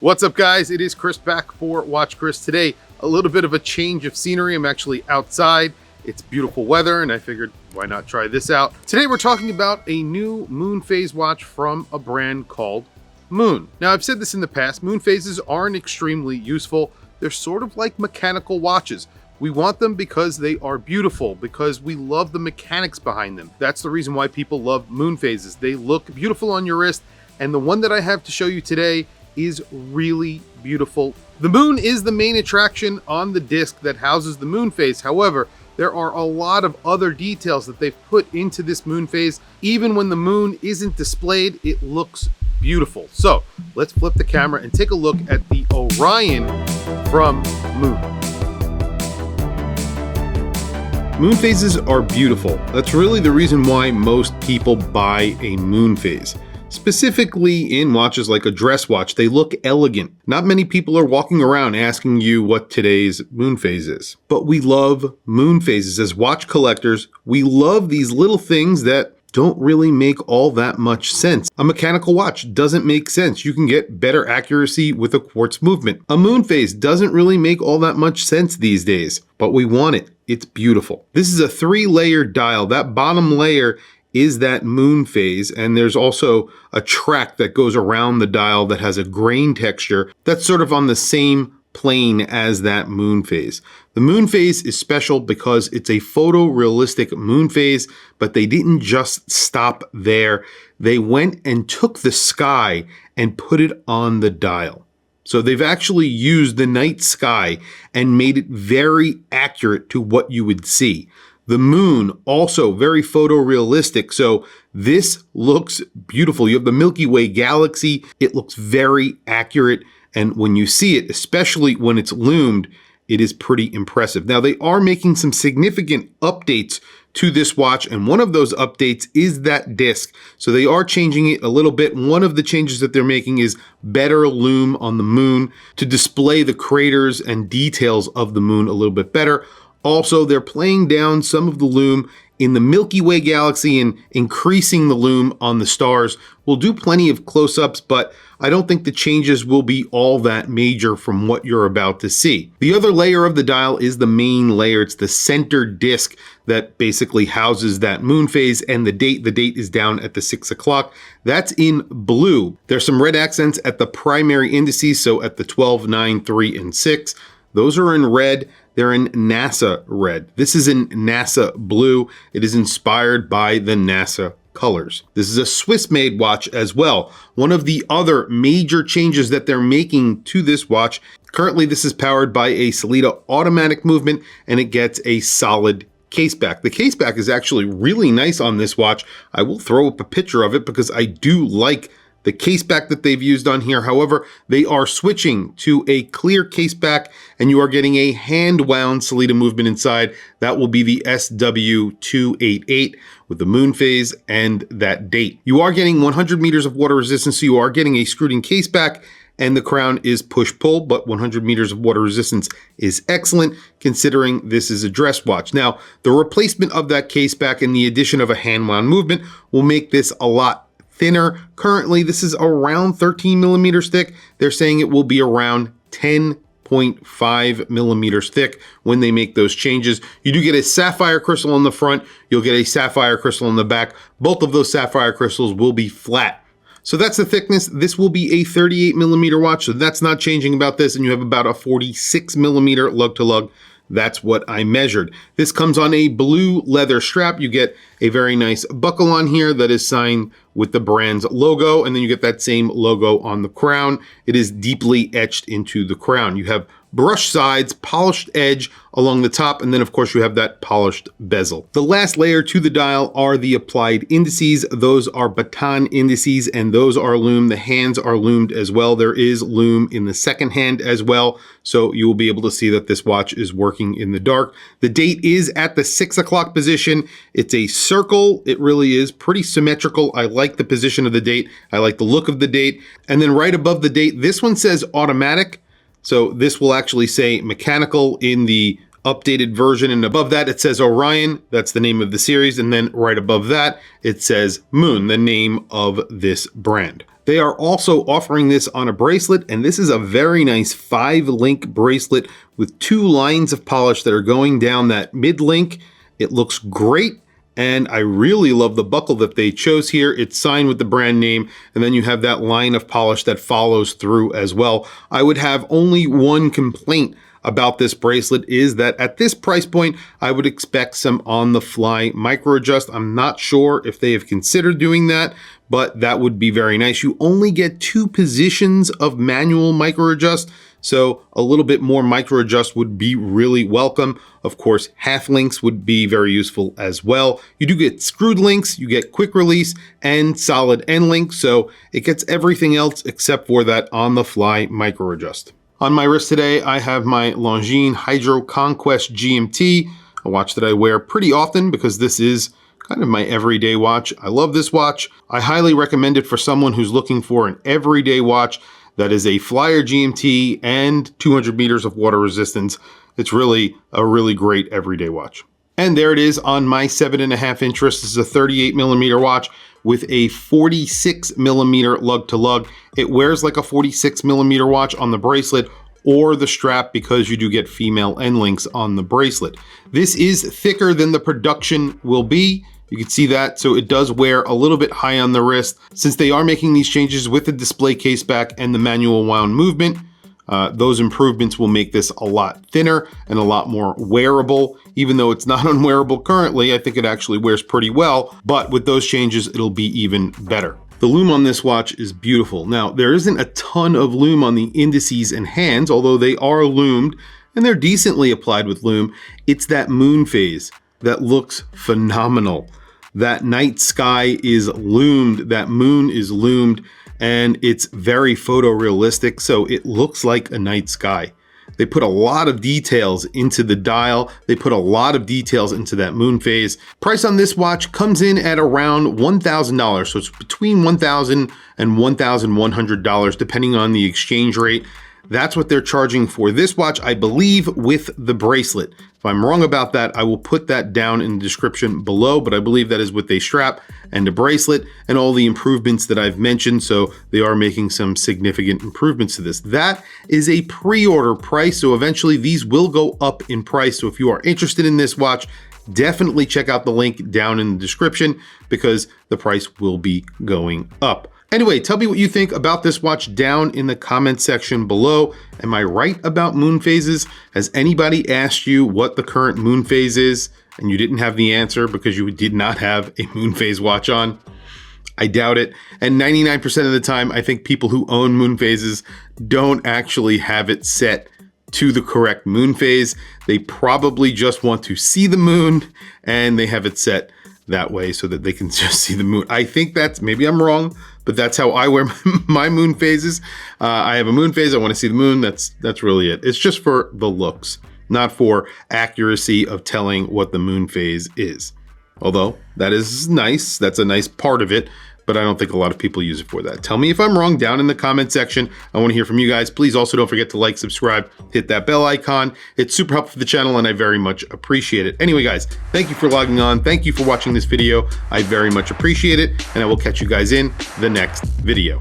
What's up, guys? It is Chris back for Watch Chris. Today, a little bit of a change of scenery. I'm actually outside. It's beautiful weather, and I figured why not try this out. Today, we're talking about a new Moonphase watch from a brand called Moon. Now, I've said this in the past, Moonphases aren't extremely useful. They're sort of like mechanical watches. We want them because they are beautiful, because we love the mechanics behind them. That's the reason why people love Moonphases. They look beautiful on your wrist, and the one that I have to show you today is really beautiful. The moon is the main attraction on the disc that houses the Moonphase. However, there are a lot of other details that they've put into this Moonphase. Even when the moon isn't displayed, it looks beautiful. So let's flip the camera and take a look at the Orion from Moon. Moonphases are beautiful. That's really the reason why most people buy a Moonphase. Specifically in watches like a dress watch, they look elegant. Not many people are walking around asking you what today's Moonphase is. But we love Moonphases. As watch collectors, we love these little things that don't really make all that much sense. A mechanical watch doesn't make sense. You can get better accuracy with a quartz movement. A Moonphase doesn't really make all that much sense these days, but we want it. It's beautiful. This is a 3-layer dial. That bottom layer is that Moonphase, and there's also a track that goes around the dial that has a grain texture that's sort of on the same plane as that Moonphase. The Moonphase is special because it's a photorealistic Moonphase, but they didn't just stop there. They went and took the sky and put it on the dial. So they've actually used the night sky and made it very accurate to what you would see. The moon, also very photorealistic, so this looks beautiful. You have the Milky Way galaxy. It looks very accurate, and when you see it, especially when it's loomed, it is pretty impressive. Now, they are making some significant updates to this watch, and one of those updates is that disc. So they are changing it a little bit. One of the changes that they're making is better loom on the moon to display the craters and details of the moon a little bit better. Also, they're playing down some of the loom in the Milky Way galaxy and increasing the loom on the stars. We'll do plenty of close-ups, but I don't think the changes will be all that major from what you're about to see. The other layer of the dial is the main layer. It's the center disc that basically houses that Moonphase and the date. The date is down at the 6 o'clock. That's in blue. There's some red accents at the primary indices, so at the 12, 9, 3, and 6. Those are in red. They're in NASA red. This is in NASA blue. It is inspired by the NASA colors. This is a Swiss-made watch as well. One of the other major changes that they're making to this watch, currently this is powered by a Sellita automatic movement, and it gets a solid caseback. The caseback is actually really nice on this watch. I will throw up a picture of it because I do like the caseback that they've used on here. However, they are switching to a clear caseback, and you are getting a hand-wound Sellita movement inside. That will be the SW288 with the Moonphase and that date. You are getting 100 meters of water resistance, so you are getting a screwed-in caseback, and the crown is push-pull, but 100 meters of water resistance is excellent considering this is a dress watch. Now, the replacement of that caseback and the addition of a hand-wound movement will make this a lot thinner. Currently, this is around 13 millimeters thick. They're saying it will be around 10.5 millimeters thick when they make those changes. You do get a sapphire crystal on the front. You'll get a sapphire crystal on the back. Both of those sapphire crystals will be flat. So that's the thickness. This will be a 38 millimeter watch, so that's not changing about this. And you have about a 46 millimeter lug to lug. That's what I measured. This comes on a blue leather strap. You get a very nice buckle on here that is signed with the brand's logo, and then you get that same logo on the crown. It is deeply etched into the crown. You have brushed sides, polished edge along the top, and then of course you have that polished bezel. The last layer to the dial are the applied indices. Those are baton indices, and those are loomed. The hands are loomed as well. There is loom in the second hand as well, so you will be able to see that this watch is working in the dark. The date is at the 6 o'clock position. It's a circle. It really is pretty symmetrical. I like the position of the date. I like the look of the date. And then right above the date, this one says automatic. So this will actually say mechanical in the updated version, and above that it says Orion, that's the name of the series, and then right above that it says Moon, the name of this brand. They are also offering this on a bracelet, and this is a very nice 5-link bracelet with 2 lines of polish that are going down that mid-link. It looks great, and I really love the buckle that they chose here. It's signed with the brand name, and then you have that line of polish that follows through as well. I would have only one complaint about this bracelet, is that at this price point, I would expect some on-the-fly micro adjust. I'm not sure if they have considered doing that, but that would be very nice. You only get 2 positions of manual micro adjust, so a little bit more micro adjust would be really welcome. Of course, half links would be very useful as well. You do get screwed links, you get quick release and solid end links, so it gets everything else except for that on-the-fly micro adjust. On my wrist today, I have my Longines Hydro Conquest GMT, a watch that I wear pretty often because this is kind of my everyday watch. I love this watch. I highly recommend it for someone who's looking for an everyday watch that is a Flyer GMT and 200 meters of water resistance. It's really a really great everyday watch. And there it is on my 7.5 inch wrist. This is a 38 millimeter watch with a 46 millimeter lug to lug. It wears like a 46 millimeter watch on the bracelet or the strap because you do get female end links on the bracelet. This is thicker than the production will be. You can see that, so it does wear a little bit high on the wrist. Since they are making these changes with the display case back and the manual wound movement, those improvements will make this a lot thinner and a lot more wearable. Even though it's not unwearable currently, I think it actually wears pretty well, but with those changes, it'll be even better. The lume on this watch is beautiful. Now, there isn't a ton of lume on the indices and hands, although they are lumed and they're decently applied with lume. It's that Moonphase that looks phenomenal. That night sky is lumed, that moon is lumed, and it's very photorealistic, so it looks like a night sky. They put a lot of details into the dial. They put a lot of details into that Moonphase. Price on this watch comes in at around $1,000. So it's between $1,000 and $1,100, depending on the exchange rate. That's what they're charging for this watch, I believe, with the bracelet. If I'm wrong about that, I will put that down in the description below, but I believe that is with a strap and a bracelet and all the improvements that I've mentioned, so they are making some significant improvements to this. That is a pre-order price, so eventually these will go up in price. So if you are interested in this watch, definitely check out the link down in the description because the price will be going up. Anyway, tell me what you think about this watch down in the comment section below. Am I right about Moonphases? Has anybody asked you what the current Moonphase is and you didn't have the answer because you did not have a Moonphase watch on? I doubt it. And 99% of the time, I think people who own Moonphases don't actually have it set to the correct Moonphase. They probably just want to see the moon and they have it set that way so that they can just see the moon. I think that's, maybe I'm wrong, but that's how I wear my Moonphases. I have a Moonphase, I want to see the moon, that's really it. It's just for the looks, not for accuracy of telling what the Moonphase is. Although, that is nice, that's a nice part of it, but I don't think a lot of people use it for that. Tell me if I'm wrong down in the comment section. I want to hear from you guys. Please also don't forget to like, subscribe, hit that bell icon. It's super helpful for the channel and I very much appreciate it. Anyway, guys, thank you for logging on. Thank you for watching this video. I very much appreciate it, and I will catch you guys in the next video.